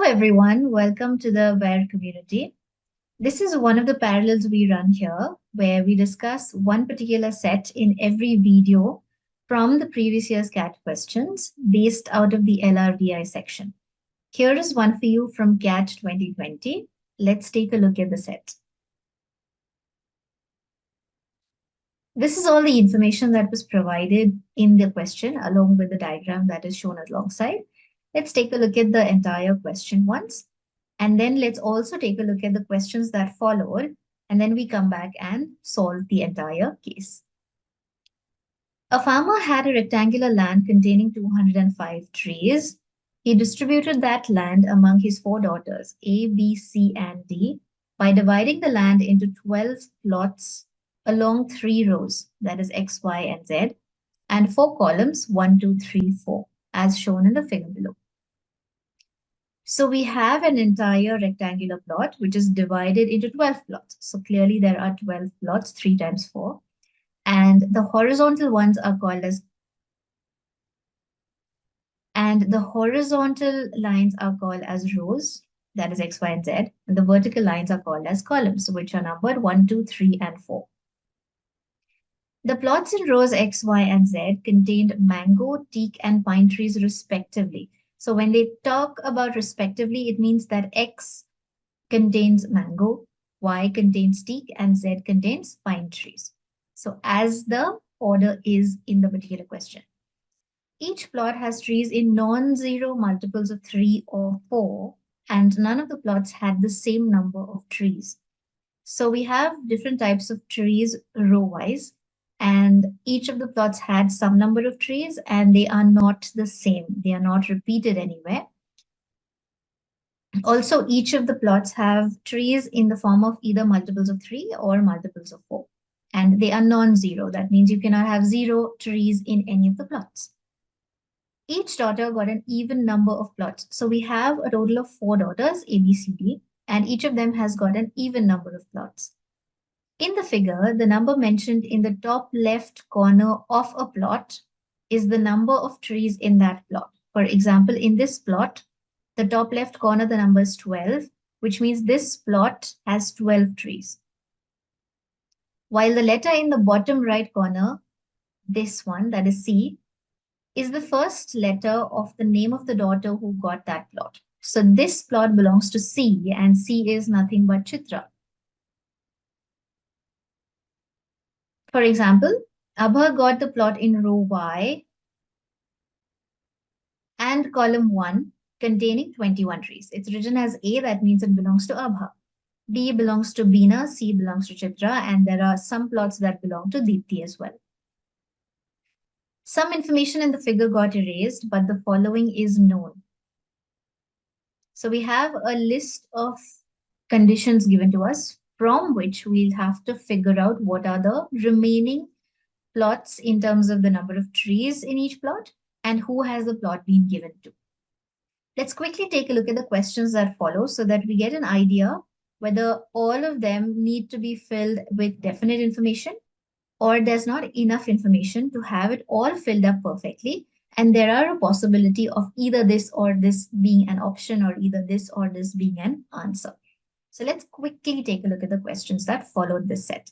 Hello, everyone. Welcome to the VAIR community. This is one of the parallels we run here, where we discuss one particular set in every video from the previous year's CAT questions based out of the LRDI section. Here is one for you from CAT 2020. Let's take a look at the set. This is all the information that was provided in the question along with the diagram that is shown alongside. Let's take a look at the entire question once. And then let's also take a look at the questions that followed. And then we come back and solve the entire case. A farmer had a rectangular land containing 205 trees. He distributed that land among his 4 daughters, A, B, C, and D, by dividing the land into 12 plots along 3 rows, that is X, Y, and Z, and 4 columns, 1, 2, 3, 4, as shown in the figure below. So we have an entire rectangular plot, which is divided into 12 plots. So clearly there are 12 plots, 3 times 4. And the horizontal ones are called as, and the horizontal lines are called as rows, that is X, Y, and Z. And the vertical lines are called as columns, which are numbered 1, 2, 3, and 4. The plots in rows X, Y, and Z contained mango, teak, and pine trees respectively. So when they talk about respectively, it means that X contains mango, Y contains teak, and Z contains pine trees. So as the order is in the particular question. Each plot has trees in non-zero multiples of 3 or 4, and none of the plots had the same number of trees. So we have different types of trees row-wise, and each of the plots had some number of trees, and they are not the same. They are not repeated anywhere. Also, each of the plots have trees in the form of either multiples of 3 or multiples of 4. And they are non-zero. That means you cannot have 0 trees in any of the plots. Each daughter got an even number of plots. So we have a total of 4 daughters, A, B, C, D, and each of them has got an even number of plots. In the figure, the number mentioned in the top left corner of a plot is the number of trees in that plot. For example, in this plot, the top left corner, the number is 12, which means this plot has 12 trees. While the letter in the bottom right corner, this one, that is C, is the first letter of the name of the daughter who got that plot. So this plot belongs to C, and C is nothing but Chitra. For example, Abha got the plot in row Y and column 1 containing 21 trees. It's written as A, that means it belongs to Abha. D belongs to Beena, C belongs to Chitra, and there are some plots that belong to Deepthi as well. Some information in the figure got erased, but the following is known. So we have a list of conditions given to us from which we'll have to figure out what are the remaining plots in terms of the number of trees in each plot and who has the plot been given to. Let's quickly take a look at the questions that follow so that we get an idea whether all of them need to be filled with definite information or there's not enough information to have it all filled up perfectly. And there are a possibility of either this or this being an option or either this or this being an answer. So let's quickly take a look at the questions that followed this set.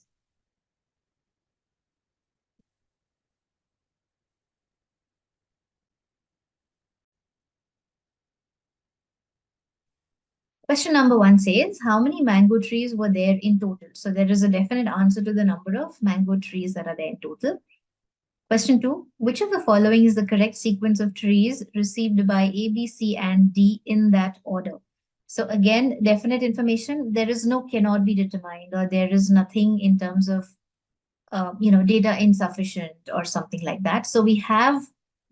Question number 1 says, how many mango trees were there in total? So there is a definite answer to the number of mango trees that are there in total. Question 2, which of the following is the correct sequence of trees received by A, B, C, and D in that order? So again, definite information, there is no cannot be determined or there is nothing in terms of, data insufficient or something like that. So we have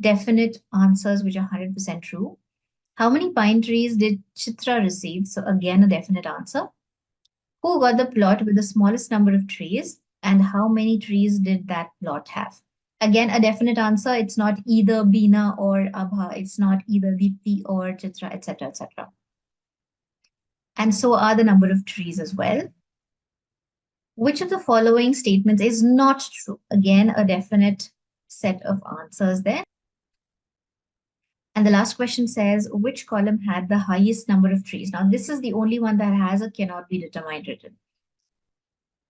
definite answers which are 100% true. How many pine trees did Chitra receive? So again, a definite answer. Who got the plot with the smallest number of trees and how many trees did that plot have? Again, a definite answer. It's not either Beena or Abha. It's not either Deepthi or Chitra, etc., etc. And so are the number of trees as well. Which of the following statements is not true? Again, a definite set of answers there. And the last question says, which column had the highest number of trees? Now, this is the only one that has a cannot be determined written.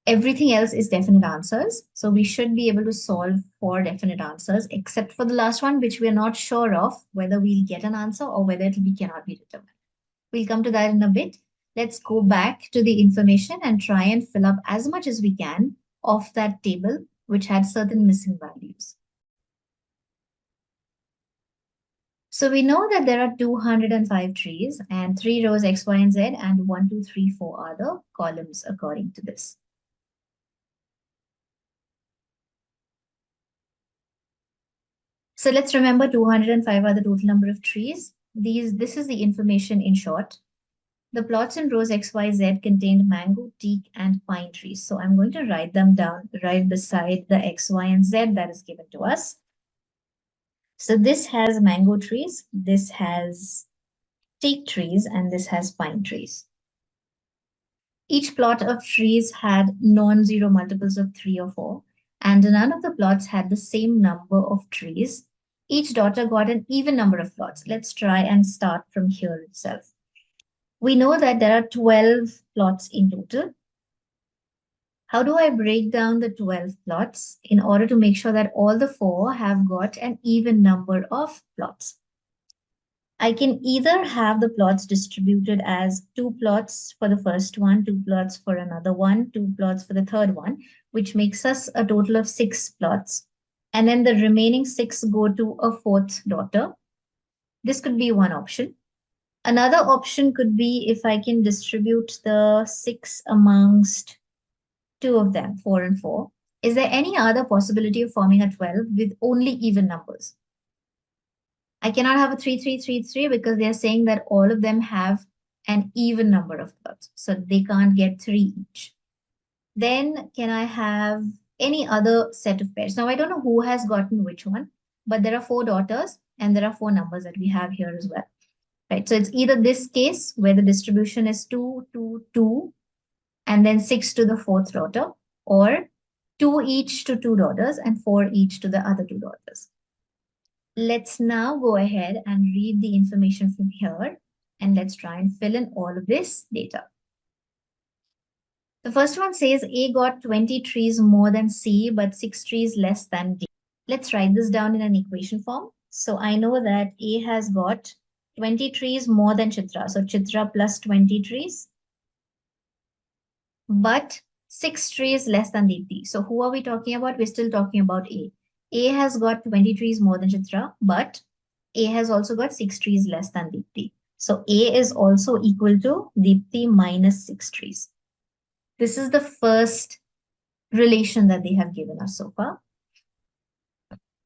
Everything else is definite answers. So we should be able to solve for definite answers, except for the last one, which we are not sure of whether we'll get an answer or whether it will be cannot be determined. We'll come to that in a bit. Let's go back to the information and try and fill up as much as we can of that table, which had certain missing values. So we know that there are 205 trees and 3 rows X, Y, and Z, and 1, 2, 3, 4 are the columns according to this. So let's remember 205 are the total number of trees. This is the information in short. The plots in rows X, Y, Z contained mango, teak, and pine trees. So I'm going to write them down right beside the X, Y, and Z that is given to us. So this has mango trees, this has teak trees, and this has pine trees. Each plot of trees had non-zero multiples of 3 or 4, and none of the plots had the same number of trees. Each daughter got an even number of plots. Let's try and start from here itself. We know that there are 12 plots in total. How do I break down the 12 plots in order to make sure that all the 4 have got an even number of plots? I can either have the plots distributed as 2 plots for the first one, 2 plots for another one, 2 plots for the third one, which makes us a total of 6 plots. And then the remaining 6 go to a fourth daughter. This could be one option. Another option could be if I can distribute the 6 amongst 2 of them, 4 and 4. Is there any other possibility of forming a 12 with only even numbers? I cannot have a 3, 3, 3, 3 because they are saying that all of them have an even number of plots. So they can't get 3 each. Then can I have any other set of pairs? Now, I don't know who has gotten which one, but there are 4 daughters and there are 4 numbers that we have here as well. Right. So it's either this case where the distribution is 2, 2, 2, and then 6 to the fourth daughter, or 2 each to 2 daughters and 4 each to the other 2 daughters. Let's now go ahead and read the information from here, and let's try and fill in all of this data. The first one says A got 20 trees more than C, but 6 trees less than D. Let's write this down in an equation form. So I know that A has got 20 trees more than Chitra. So Chitra plus 20 trees, but 6 trees less than Deepthi. So who are we talking about? We're still talking about A. A has got 20 trees more than Chitra, but A has also got 6 trees less than Deepthi. So A is also equal to Deepthi minus 6 trees. This is the first relation that they have given us so far.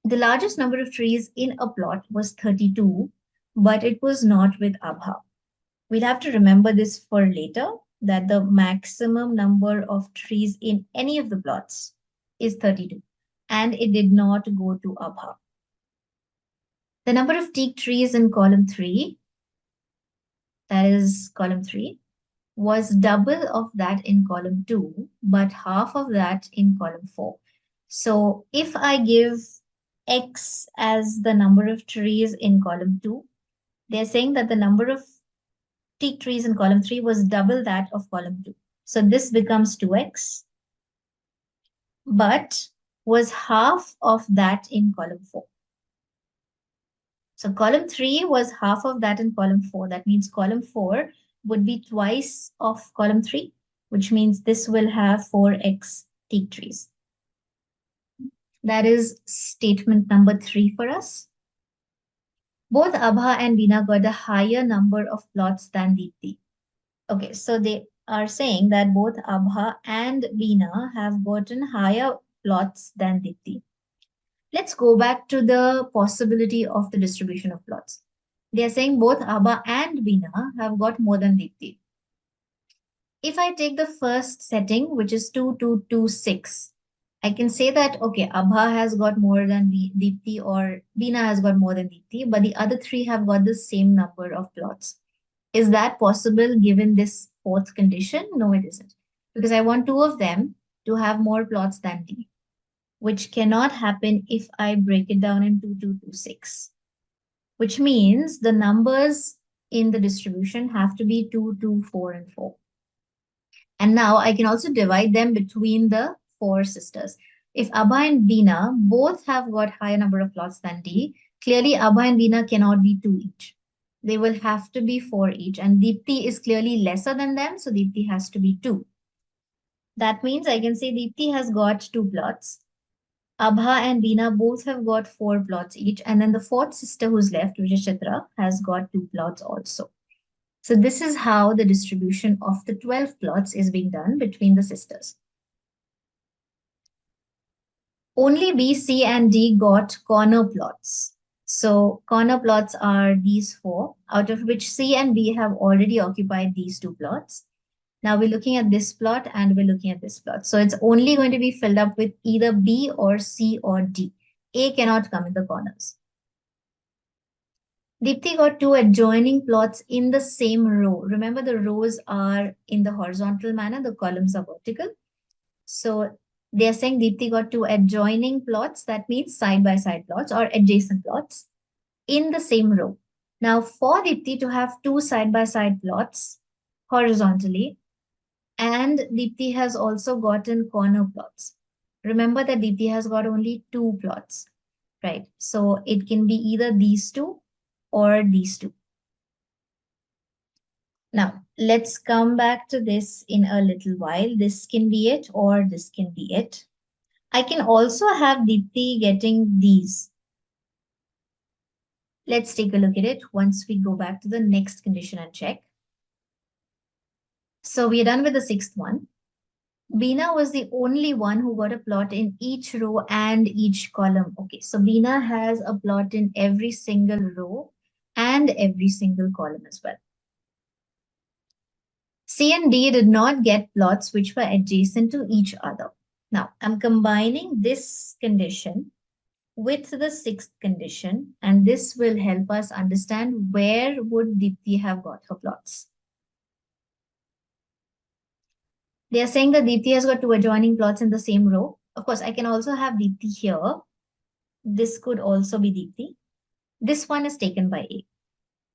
The largest number of trees in a plot was 32, but it was not with Abha. We'll have to remember this for later, that the maximum number of trees in any of the plots is 32, and it did not go to Abha. The number of teak trees in column 3, that is column 3, was double of that in column 2, but half of that in column 4. So if I give X as the number of trees in column 2, they're saying that the number of teak trees in column 3 was double that of column 2. So this becomes 2X, but was half of that in column 4. So column 3 was half of that in column 4. That means column 4 would be twice of column 3, which means this will have 4X teak trees. That is statement number 3 for us. Both Abha and Veena got a higher number of plots than Deepthi. Okay, so they are saying that both Abha and Veena have gotten higher plots than Deepthi. Let's go back to the possibility of the distribution of plots. They are saying both Abha and Veena have got more than Deepthi. If I take the first setting, which is 2, 2, 2, 6, I can say that, okay, Abha has got more than Deepthi or Veena has got more than Deepthi, but the other 3 have got the same number of plots. Is that possible given this fourth condition? No, it isn't. Because I want 2 of them to have more plots than D, which cannot happen if I break it down in 2, 2, 2, 6. which means the numbers in the distribution have to be 2, 2, 4, and 4. And now I can also divide them between the four sisters. If Abha and Beena both have got higher number of plots than D, clearly Abha and Beena cannot be 2 each. They will have to be 4 each. And Deepti is clearly lesser than them, so Deepti has to be 2. That means I can say Deepti has got 2 plots. Abha and Beena both have got 4 plots each. And then the fourth sister who's left, which is Chitra, has got 2 plots also. So this is how the distribution of the 12 plots is being done between the sisters. Only B, C, and D got corner plots. So corner plots are these 4, out of which C and B have already occupied these 2 plots. Now we're looking at this plot and we're looking at this plot. So it's only going to be filled up with either B or C or D. A cannot come in the corners. Deepthi got 2 adjoining plots in the same row. Remember, the rows are in the horizontal manner, the columns are vertical. So they are saying Deepthi got 2 adjoining plots, that means side-by-side plots or adjacent plots in the same row. Now, for Deepthi to have 2 side-by-side plots horizontally, and Deepthi has also gotten corner plots. Remember that Deepthi has got only 2 plots, right? So it can be either these 2 or these 2. Now, let's come back to this in a little while. This can be it or this can be it. I can also have Deepthi getting these. Let's take a look at it once we go back to the next condition and check. So we are done with the 6th one. Beena was the only one who got a plot in each row and each column. Okay, so Beena has a plot in every single row and every single column as well. C and D did not get plots which were adjacent to each other. Now, I'm combining this condition with the 6th condition, and this will help us understand where would Deepthi have got her plots. They are saying that Deepthi has got 2 adjoining plots in the same row. Of course, I can also have Deepthi here. This could also be Deepthi. This one is taken by A.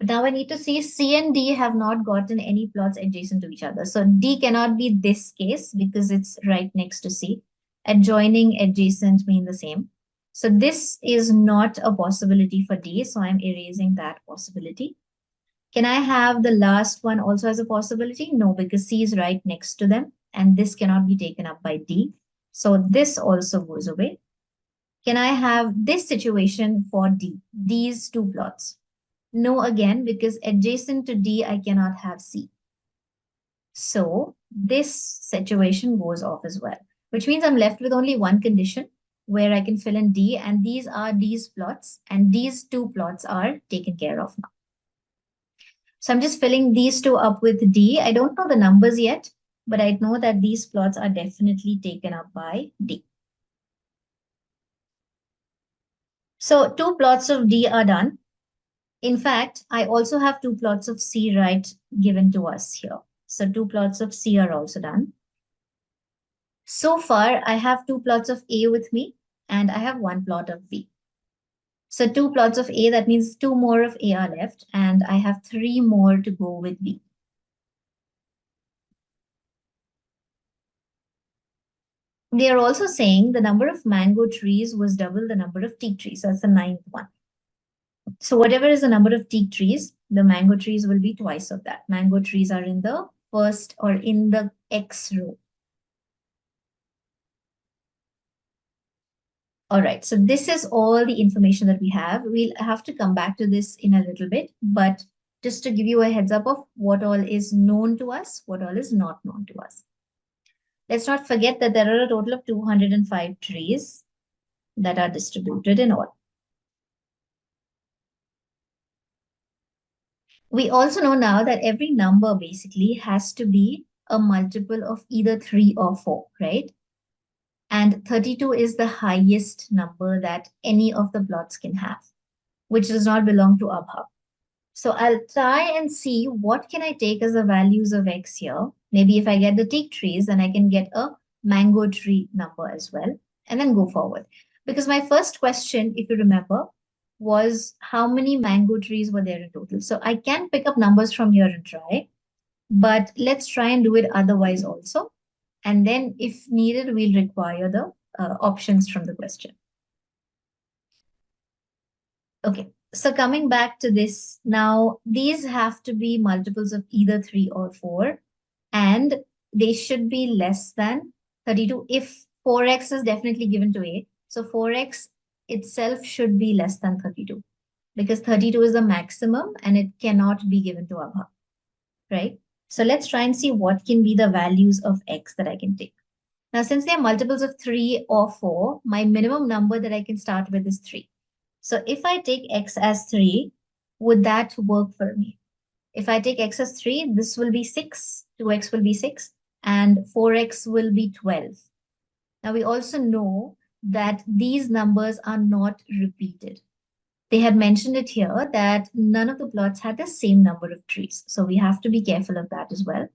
But now I need to see C and D have not gotten any plots adjacent to each other. So D cannot be this case because it's right next to C. Adjoining, adjacent mean the same. So this is not a possibility for D. So I'm erasing that possibility. Can I have the last one also as a possibility? No, because C is right next to them. And this cannot be taken up by D. So this also goes away. Can I have this situation for D? These 2 plots. No, again, because adjacent to D, I cannot have C. So this situation goes off as well, which means I'm left with only one condition where I can fill in D, and these are D's plots, and these 2 plots are taken care of now. So I'm just filling these 2 up with D. I don't know the numbers yet, but I know that these plots are definitely taken up by D. So 2 plots of D are done. In fact, I also have 2 plots of C right given to us here. So 2 plots of C are also done. So far, I have 2 plots of A with me, and I have 1 plot of B. So 2 plots of A, that means 2 more of A are left, and I have 3 more to go with B. They are also saying the number of mango trees was double the number of teak trees. So that's the 9th one. So whatever is the number of teak trees, the mango trees will be twice of that. Mango trees are in the first or in the X row. All right, so this is all the information that we have. We'll have to come back to this in a little bit, but just to give you a heads up of what all is known to us, what all is not known to us. Let's not forget that there are a total of 205 trees that are distributed in all. We also know now that every number basically has to be a multiple of either 3 or 4, right? And 32 is the highest number that any of the plots can have, which does not belong to Abha. So I'll try and see what can I take as the values of X here. Maybe if I get the teak trees, then I can get a mango tree number as well, and then go forward. Because my first question, if you remember, was how many mango trees were there in total. So I can pick up numbers from here and try, but let's try and do it otherwise also. And then if needed, we'll require the options from the question. Okay, so coming back to this, now these have to be multiples of either 3 or 4, and they should be less than 32 if 4x is definitely given to A. So 4x itself should be less than 32 because 32 is the maximum and it cannot be given to Abha, right? So let's try and see what can be the values of x that I can take. Now, since they are multiples of 3 or 4, my minimum number that I can start with is 3. So if I take x as 3, would that work for me? If I take x as 3, this will be 6, 2x will be 6, and 4x will be 12. Now, we also know that these numbers are not repeated. They had mentioned it here that none of the plots had the same number of trees. So we have to be careful of that as well.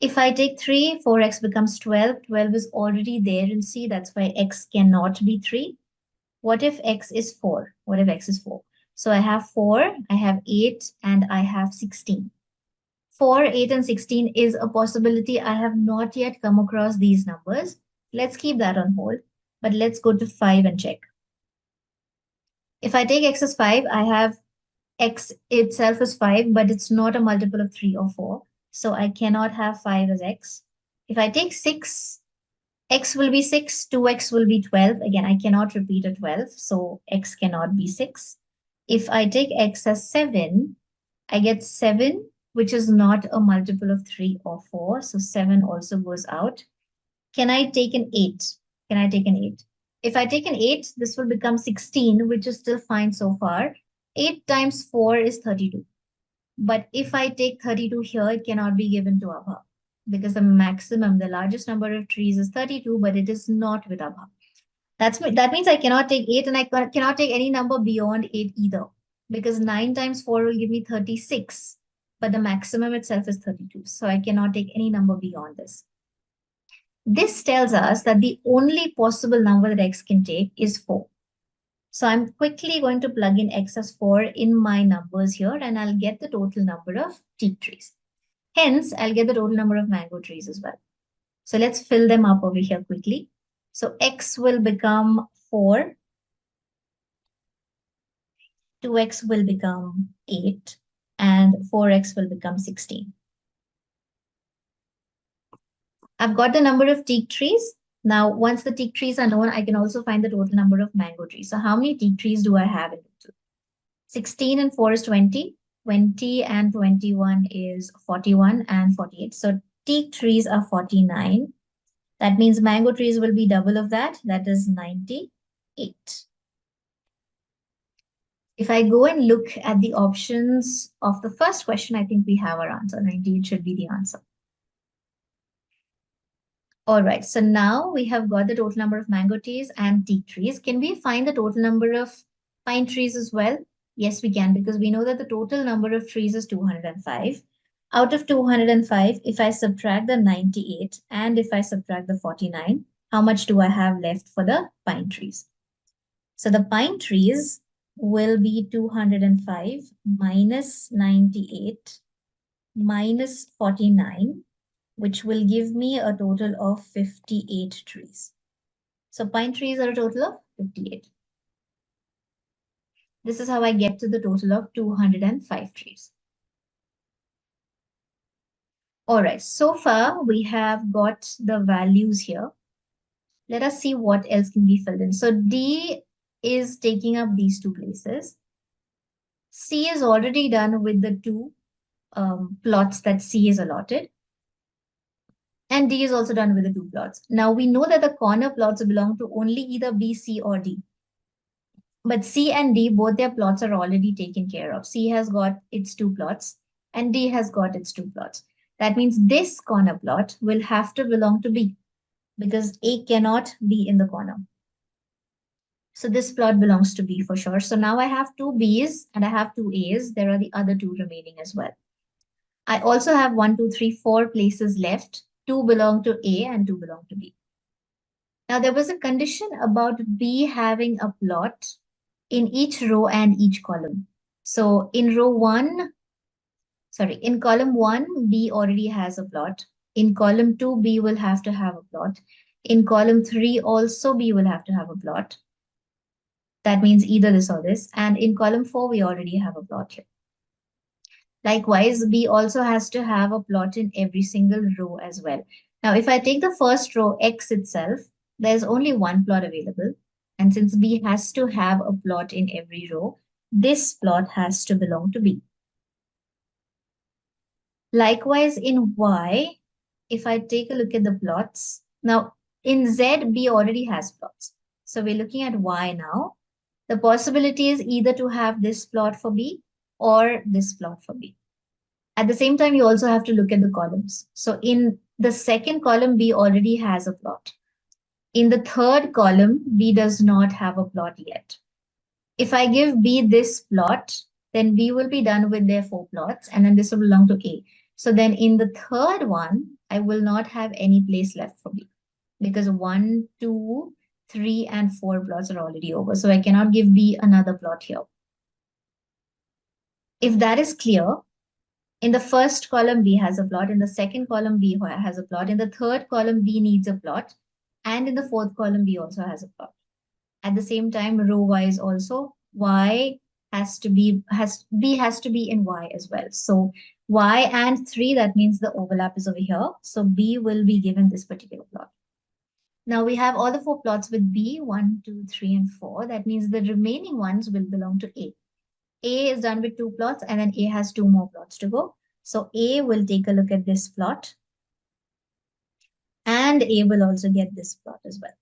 If I take 3, 4x becomes 12. 12 is already there in C. That's why x cannot be 3. What if x is 4? What if x is 4? So I have 4, I have 8, and I have 16. 4, 8, and 16 is a possibility. I have not yet come across these numbers. Let's keep that on hold. But let's go to 5 and check. If I take x as 5, I have x itself is 5, but it's not a multiple of 3 or 4. So I cannot have 5 as x. If I take 6, x will be 6, 2x will be 12. Again, I cannot repeat a 12, so x cannot be 6. If I take x as 7, I get 7, which is not a multiple of 3 or 4, so 7 also goes out. Can I take an 8? Can I take an 8? If I take an 8, this will become 16, which is still fine so far. 8 times 4 is 32. But if I take 32 here, it cannot be given to Abha because the maximum, the largest number of trees is 32, but it is not with Abha. That means I cannot take 8 and I cannot take any number beyond 8 either because 9 times 4 will give me 36, but the maximum itself is 32. So I cannot take any number beyond this. This tells us that the only possible number that x can take is 4. So I'm quickly going to plug in x as 4 in my numbers here and I'll get the total number of teak trees. Hence, I'll get the total number of mango trees as well. So let's fill them up over here quickly. So x will become 4, 2x will become 8, and 4x will become 16. I've got the number of teak trees. Now, once the teak trees are known, I can also find the total number of mango trees. So how many teak trees do I have in total? 16 and 4 is 20. 20 and 21 is 41 and 48. So teak trees are 49. That means mango trees will be double of that. That is 98. If I go and look at the options of the first question, I think we have our answer. 98 should be the answer. All right, so now we have got the total number of mango trees and teak trees. Can we find the total number of pine trees as well? Yes, we can, because we know that the total number of trees is 205. Out of 205, if I subtract the 98 and if I subtract the 49, how much do I have left for the pine trees? So the pine trees will be 205 minus 98 minus 49, which will give me a total of 58 trees. So pine trees are a total of 58. This is how I get to the total of 205 trees. All right, so far we have got the values here. Let us see what else can be filled in. So D is taking up these two places. C is already done with the two plots that C is allotted. And D is also done with the two plots. Now we know that the corner plots belong to only either B, C, or D. But C and D, both their plots are already taken care of. C has got its two plots and D has got its two plots. That means this corner plot will have to belong to B because A cannot be in the corner. So this plot belongs to B for sure. So now I have two B's and I have two A's. There are the other two remaining as well. I also have 1, 2, 3, 4 places left. 2 belong to A and 2 belong to B. Now there was a condition about B having a plot in each row and each column. So in in column 1, B already has a plot. In column 2, B will have to have a plot. In column 3, also B will have to have a plot. That means either this or this. And in column 4, we already have a plot here. Likewise, B also has to have a plot in every single row as well. Now, if I take the first row, X itself, there's only one plot available. And since B has to have a plot in every row, this plot has to belong to B. Likewise, in Y, if I take a look at the plots, now in Z, B already has plots. So we're looking at Y now. The possibility is either to have this plot for B or this plot for B. At the same time, you also have to look at the columns. So in the second column, B already has a plot. In the third column, B does not have a plot yet. If I give B this plot, then B will be done with their 4 plots, and then this will belong to A. So then in the third one, I will not have any place left for B because 1, 2, 3, and 4 plots are already over. So I cannot give B another plot here. If that is clear, in the first column, B has a plot. In the second column, B has a plot. In the third column, B needs a plot. And in the fourth column, B also has a plot. At the same time, row-wise also, B has to be in Y as well. So Y and 3, that means the overlap is over here. So B will be given this particular plot. Now we have all the 4 plots with B, 1, 2, 3, and 4. That means the remaining ones will belong to A. A is done with 2 plots, and then A has 2 more plots to go. So A will take a look at this plot, and A will also get this plot as well.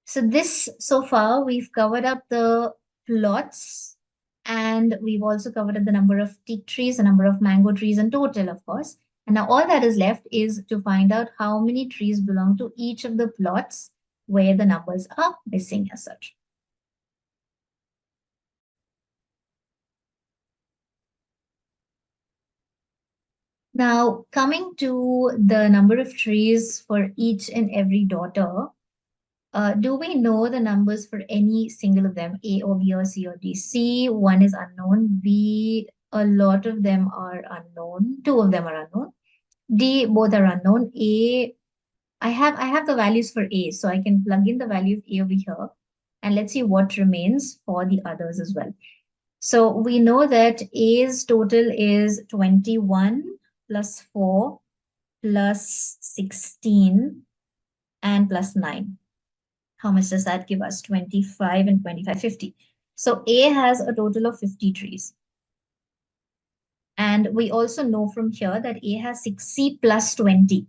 So far, we've covered up the plots, and we've also covered up the number of teak trees, the number of mango trees in total, of course. And now all that is left is to find out how many trees belong to each of the plots where the numbers are missing as such. Now, coming to the number of trees for each and every daughter, do we know the numbers for any single of them, A or B or C or D? C, one is unknown. B, a lot of them are unknown. 2 of them are unknown. D, both are unknown. A, I have the values for A, so I can plug in the value of A over here, and let's see what remains for the others as well. So we know that A's total is 21 plus 4 plus 16 and plus 9. How much does that give us? 25 and 25, 50. So A has a total of 50 trees. And we also know from here that A has 6C plus 20.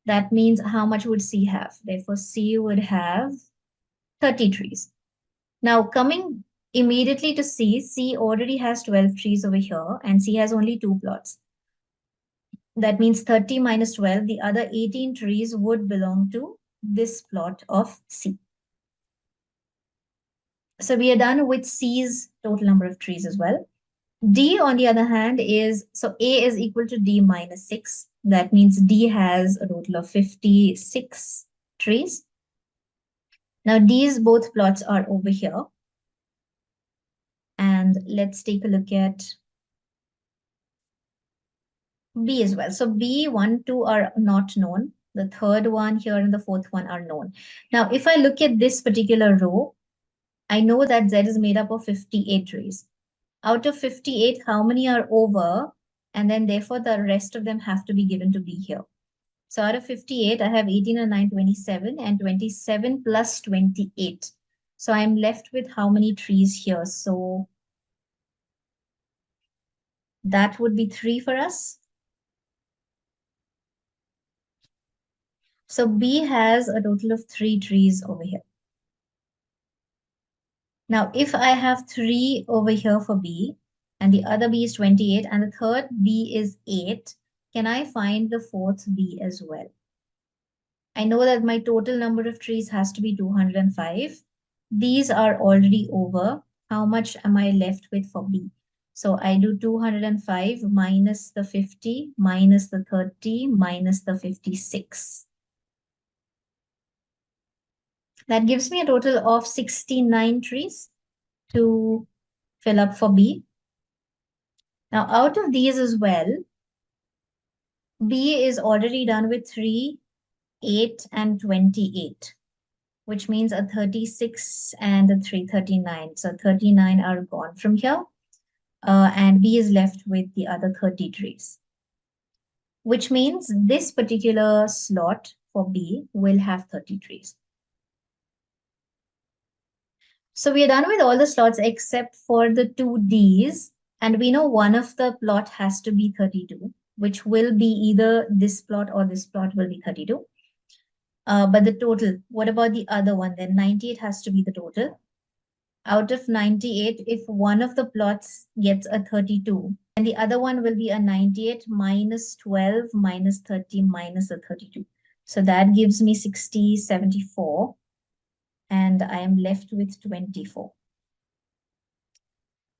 That means how much would C have? Therefore, C would have 30 trees. Now, coming immediately to C, C already has 12 trees over here, and C has only 2 plots. That means 30 minus 12, the other 18 trees would belong to this plot of C. So we are done with C's total number of trees as well. D, on the other hand, so A is equal to D minus 6. That means D has a total of 56 trees. Now, these both plots are over here. And let's take a look at B as well. So B, 1, 2 are not known. The third one here and the fourth one are known. Now, if I look at this particular row, I know that Z is made up of 58 trees. Out of 58, how many are over? And then therefore the rest of them have to be given to B here. So out of 58, I have 18 and 9, 27, and 27 plus 28. So I'm left with how many trees here? So that would be 3 for us. So B has a total of 3 trees over here. Now, if I have 3 over here for B, and the other B is 28, and the third B is 8, can I find the fourth B as well? I know that my total number of trees has to be 205. These are already over. How much am I left with for B? So I do 205 minus the 50, minus the 30, minus the 56. That gives me a total of 69 trees to fill up for B. Now, out of these as well, B is already done with 3, 8, and 28, which means a 36 and a 339. So 39 are gone from here, and B is left with the other 30 trees, which means this particular slot for B will have 30 trees. So we are done with all the slots except for the two Ds. And we know one of the plot has to be 32, which will be either this plot or this plot will be 32. But the total, what about the other one? Then 98 has to be the total. Out of 98, if one of the plots gets a 32, then the other one will be a 98 minus 12 minus 30 minus a 32. So that gives me 60, 74, and I am left with 24.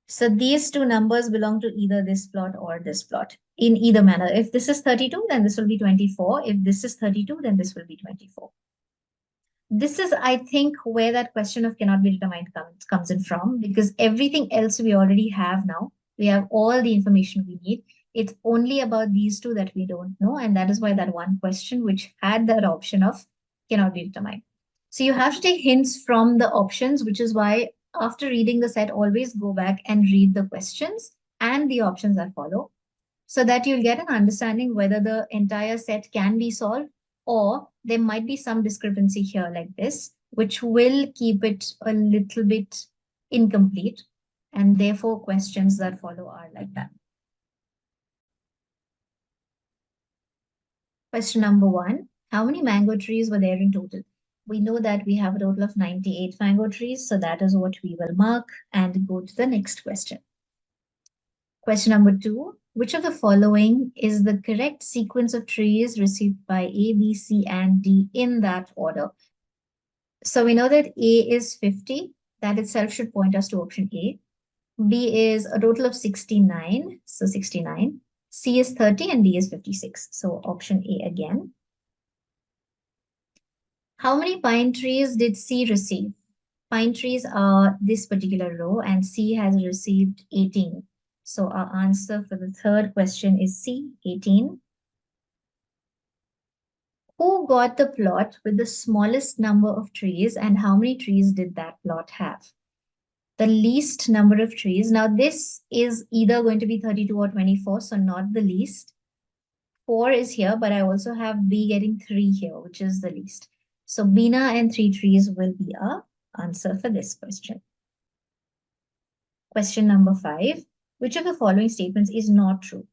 So these two numbers belong to either this plot or this plot in either manner. If this is 32, then this will be 24. If this is 32, then this will be 24. This is, I think, where that question of cannot be determined comes in from, because everything else we already have now. We have all the information we need. It's only about these two that we don't know. And that is why that one question which had that option of cannot be determined. So you have to take hints from the options, which is why after reading the set, always go back and read the questions and the options that follow, so that you'll get an understanding whether the entire set can be solved or there might be some discrepancy here like this, which will keep it a little bit incomplete. And therefore, questions that follow are like that. Question number 1, how many mango trees were there in total? We know that we have a total of 98 mango trees, so that is what we will mark and go to the next question. Question number 2, which of the following is the correct sequence of trees received by A, B, C, and D in that order? So we know that A is 50. That itself should point us to option A. B is a total of 69, so 69. C is 30 and D is 56. So option A again. How many pine trees did C receive? Pine trees are this particular row and C has received 18. So our answer for the third question is C, 18. Who got the plot with the smallest number of trees and how many trees did that plot have? The least number of trees. Now this is either going to be 32 or 24, so not the least. 4 is here, but I also have B getting 3 here, which is the least. So Bina and 3 trees will be our answer for this question. Question number 5. Which of the following statements is not true?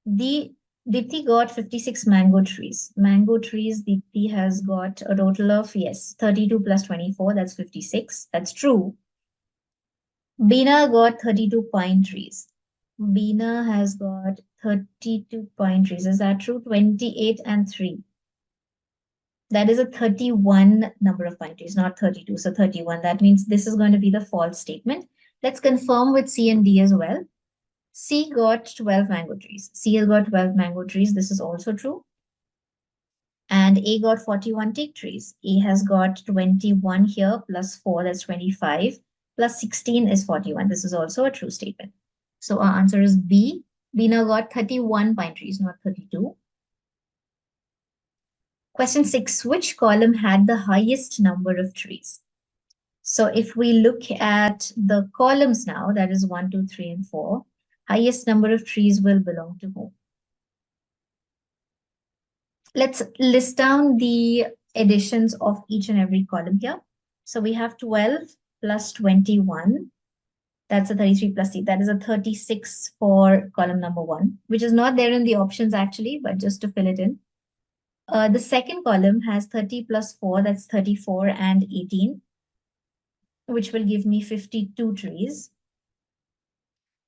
Dipti got 56 mango trees. Mango trees, Dipti has got a total of, yes, 32 plus 24, that's 56. That's true. Bina got 32 pine trees. Bina has got 32 pine trees. Is that true? 28 and 3. That is a 31 number of pine trees, not 32. So 31. That means this is going to be the false statement. Let's confirm with C and D as well. C got 12 mango trees. C has got 12 mango trees. This is also true. And A got 41 teak trees. A has got 21 here plus 4, that's 25. Plus 16 is 41. This is also a true statement. So our answer is B. Bina got 31 pine trees, not 32. Question 6. Which column had the highest number of trees? So if we look at the columns now, that is 1, 2, 3, and 4, highest number of trees will belong to whom? Let's list down the additions of each and every column here. So we have 12 plus 21. That's a 33 plus C. That is a 36 for column number 1, which is not there in the options actually, but just to fill it in. The second column has 30 plus 4, that's 34 and 18, which will give me 52 trees.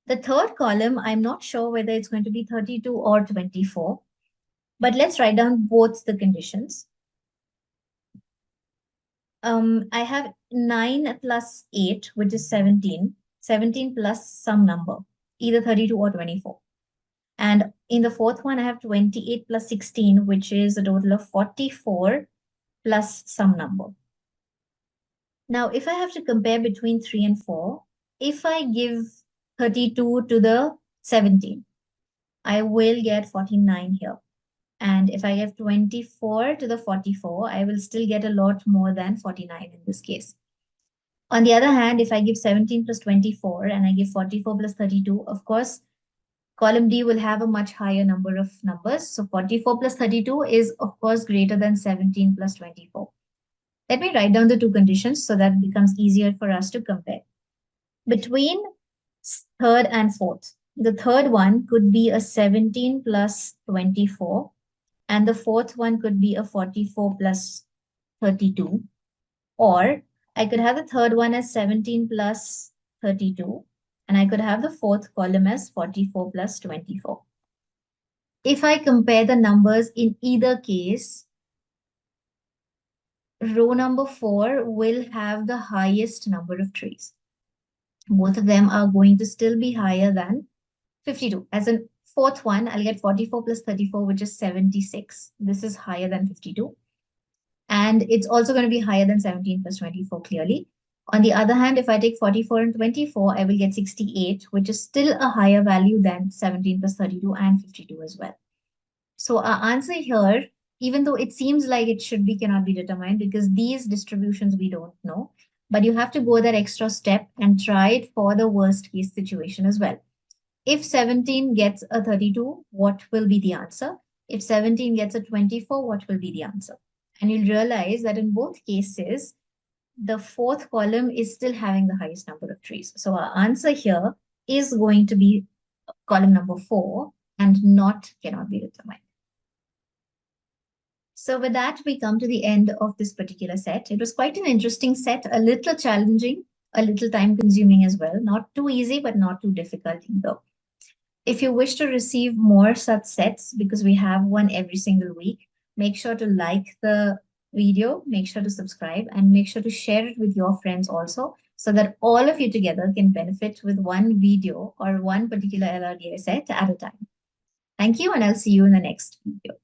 The third column, I'm not sure whether it's going to be 32 or 24, but let's write down both the conditions. I have 9 plus 8, which is 17. 17 plus some number, either 32 or 24. And in the fourth one, I have 28 plus 16, which is a total of 44 plus some number. Now, if I have to compare between 3 and 4, if I give 32 to the 17, I will get 49 here. And if I give 24 to the 44, I will still get a lot more than 49 in this case. On the other hand, if I give 17 plus 24 and I give 44 plus 32, of course, column D will have a much higher number of numbers. So 44 plus 32 is, of course, greater than 17 plus 24. Let me write down the two conditions so that it becomes easier for us to compare. Between third and fourth, the third one could be a 17 plus 24, and the fourth one could be a 44 plus 32. Or I could have the third one as 17 plus 32, and I could have the fourth column as 44 plus 24. If I compare the numbers in either case, row number 4 will have the highest number of trees. Both of them are going to still be higher than 52. As in fourth one, I'll get 44 plus 34, which is 76. This is higher than 52. And it's also going to be higher than 17 plus 24, clearly. On the other hand, if I take 44 and 24, I will get 68, which is still a higher value than 17 plus 32 and 52 as well. So our answer here, even though it seems like it should be, cannot be determined because these distributions we don't know, but you have to go that extra step and try it for the worst case situation as well. If 17 gets a 32, what will be the answer? If 17 gets a 24, what will be the answer? And you'll realize that in both cases, the fourth column is still having the highest number of trees. So our answer here is going to be column number 4 and not cannot be determined. So with that, we come to the end of this particular set. It was quite an interesting set, a little challenging, a little time consuming as well. Not too easy, but not too difficult either. If you wish to receive more such sets, because we have one every single week, make sure to like the video, make sure to subscribe, and make sure to share it with your friends also, so that all of you together can benefit with one video or one particular LRDI set at a time. Thank you, and I'll see you in the next video.